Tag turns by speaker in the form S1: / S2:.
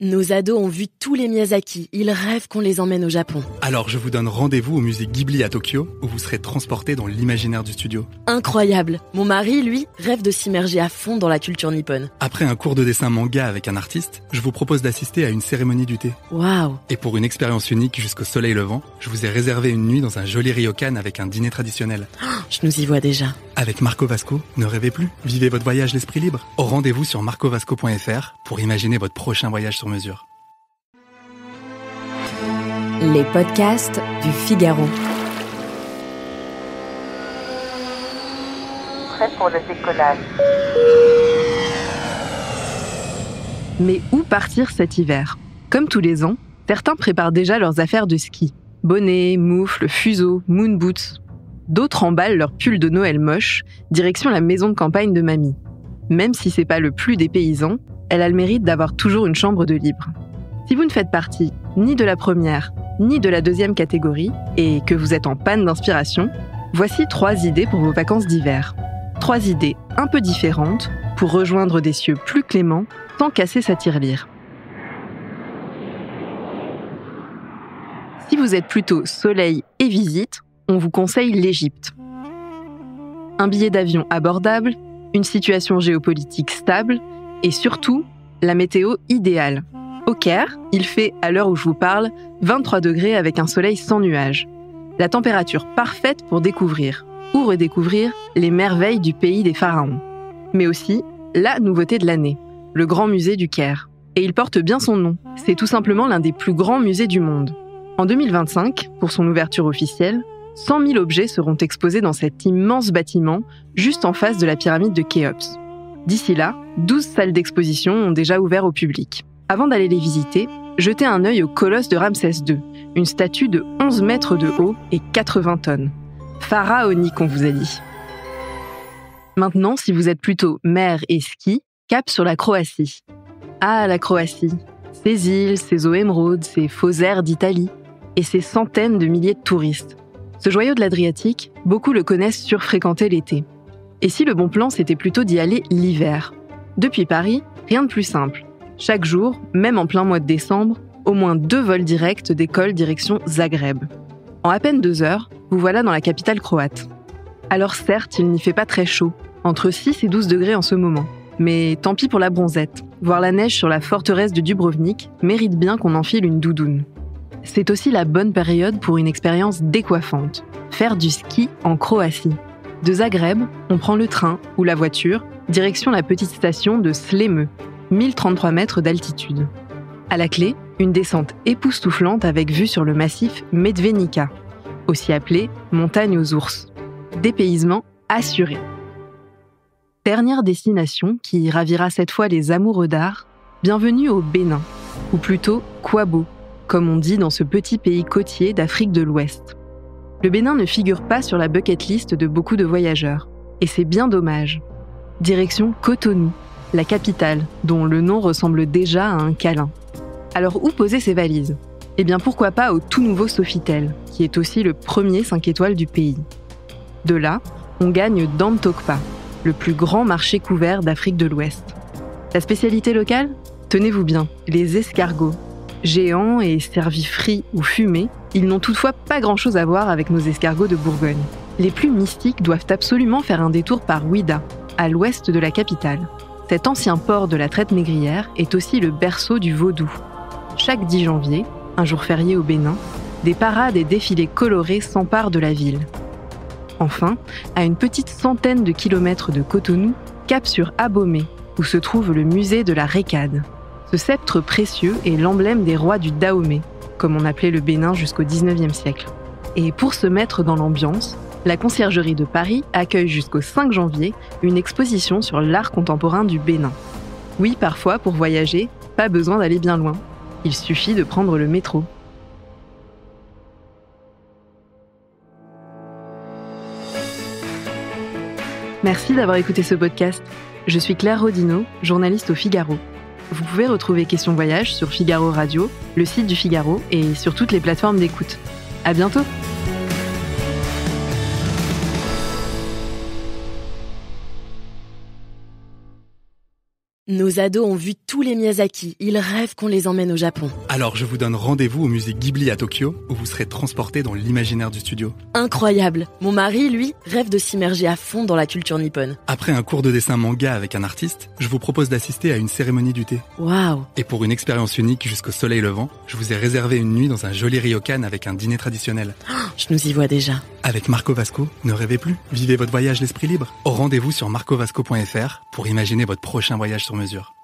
S1: Nos ados ont vu tous les Miyazaki. Ils rêvent qu'on les emmène au Japon.
S2: Alors je vous donne rendez-vous au musée Ghibli à Tokyo, où vous serez transportés dans l'imaginaire du studio.
S1: Incroyable. Mon mari, lui, rêve de s'immerger à fond dans la culture nippone.
S2: Après un cours de dessin manga avec un artiste, je vous propose d'assister à une cérémonie du thé.
S1: Waouh.
S2: Et pour une expérience unique jusqu'au soleil levant, je vous ai réservé une nuit dans un joli ryokan avec un dîner traditionnel.
S1: Je nous y vois déjà.
S2: Avec Marco Vasco, ne rêvez plus. Vivez votre voyage l'esprit libre. Au rendez-vous sur marcovasco.fr pour imaginer votre prochain voyage sur mesure.
S3: Les podcasts du Figaro.
S4: Prêt pour le décollage.
S5: Mais où partir cet hiver ? Comme tous les ans, certains préparent déjà leurs affaires de ski. Bonnets, moufles, fuseaux, moon boots. D'autres emballent leur pull de Noël moche, direction la maison de campagne de mamie. Même si c'est pas le plus des paysans, elle a le mérite d'avoir toujours une chambre de libre. Si vous ne faites partie ni de la première, ni de la deuxième catégorie, et que vous êtes en panne d'inspiration, voici 3 idées pour vos vacances d'hiver. 3 idées un peu différentes pour rejoindre des cieux plus cléments sans casser sa tirelire. Si vous êtes plutôt soleil et visite, on vous conseille l'Égypte. Un billet d'avion abordable, une situation géopolitique stable et surtout, la météo idéale. Au Caire, il fait, à l'heure où je vous parle, 23 degrés avec un soleil sans nuages. La température parfaite pour découvrir ou redécouvrir les merveilles du pays des pharaons. Mais aussi, la nouveauté de l'année, le Grand Musée du Caire. Et il porte bien son nom, c'est tout simplement l'un des plus grands musées du monde. En 2025, pour son ouverture officielle, 100 000 objets seront exposés dans cet immense bâtiment, juste en face de la pyramide de Khéops. D'ici là, 12 salles d'exposition ont déjà ouvert au public. Avant d'aller les visiter, jetez un œil au colosse de Ramsès II, une statue de 11 mètres de haut et 80 tonnes. Pharaonique, on vous a dit. Maintenant, si vous êtes plutôt mer et ski, cap sur la Croatie. Ah, la Croatie, ses îles, ses eaux émeraudes, ses faux airs d'Italie, et ses centaines de milliers de touristes. Ce joyau de l'Adriatique, beaucoup le connaissent surfréquenter l'été. Et si le bon plan, c'était plutôt d'y aller l'hiver ? Depuis Paris, rien de plus simple. Chaque jour, même en plein mois de décembre, au moins 2 vols directs décollent direction Zagreb. En à peine 2 heures, vous voilà dans la capitale croate. Alors certes, il n'y fait pas très chaud, entre 6 et 12 degrés en ce moment. Mais tant pis pour la bronzette. Voir la neige sur la forteresse de Dubrovnik mérite bien qu'on enfile une doudoune. C'est aussi la bonne période pour une expérience décoiffante. Faire du ski en Croatie. De Zagreb, on prend le train ou la voiture, direction la petite station de Sljeme, 1033 mètres d'altitude. À la clé, une descente époustouflante avec vue sur le massif Medvenica, aussi appelé montagne aux ours. Dépaysement assuré. Dernière destination qui ravira cette fois les amoureux d'art, bienvenue au Bénin, ou plutôt Kwabo, comme on dit dans ce petit pays côtier d'Afrique de l'Ouest. Le Bénin ne figure pas sur la bucket list de beaucoup de voyageurs, et c'est bien dommage. Direction Cotonou, la capitale, dont le nom ressemble déjà à un câlin. Alors où poser ses valises ? Eh bien pourquoi pas au tout nouveau Sofitel, qui est aussi le premier 5 étoiles du pays. De là, on gagne Dantokpa, le plus grand marché couvert d'Afrique de l'Ouest. La spécialité locale ? Tenez-vous bien, les escargots. Géants et servis frits ou fumés, ils n'ont toutefois pas grand-chose à voir avec nos escargots de Bourgogne. Les plus mystiques doivent absolument faire un détour par Ouidah, à l'ouest de la capitale. Cet ancien port de la traite négrière est aussi le berceau du vaudou. Chaque 10 janvier, un jour férié au Bénin, des parades et défilés colorés s'emparent de la ville. Enfin, à une petite centaine de kilomètres de Cotonou, cap sur Abomey, où se trouve le musée de la Récade. Ce sceptre précieux est l'emblème des rois du Dahomey, comme on appelait le Bénin jusqu'au XIXe siècle. Et pour se mettre dans l'ambiance, la Conciergerie de Paris accueille jusqu'au 5 janvier une exposition sur l'art contemporain du Bénin. Oui, parfois, pour voyager, pas besoin d'aller bien loin. Il suffit de prendre le métro. Merci d'avoir écouté ce podcast. Je suis Claire Rodino, journaliste au Figaro. Vous pouvez retrouver Question Voyage sur Figaro Radio, le site du Figaro et sur toutes les plateformes d'écoute. À bientôt!
S1: Nos ados ont vu tous les Miyazaki. Ils rêvent qu'on les emmène au Japon.
S2: Alors je vous donne rendez-vous au musée Ghibli à Tokyo, où vous serez transportés dans l'imaginaire du studio.
S1: Incroyable. Mon mari, lui, rêve de s'immerger à fond dans la culture nippone.
S2: Après un cours de dessin manga avec un artiste, je vous propose d'assister à une cérémonie du thé.
S1: Waouh.
S2: Et pour une expérience unique jusqu'au soleil levant, je vous ai réservé une nuit dans un joli ryokan avec un dîner traditionnel.
S1: Je nous y vois déjà.
S2: Avec Marco Vasco, ne rêvez plus, vivez votre voyage l'esprit libre. Rendez-vous sur marcovasco.fr pour imaginer votre prochain voyage sur mesure.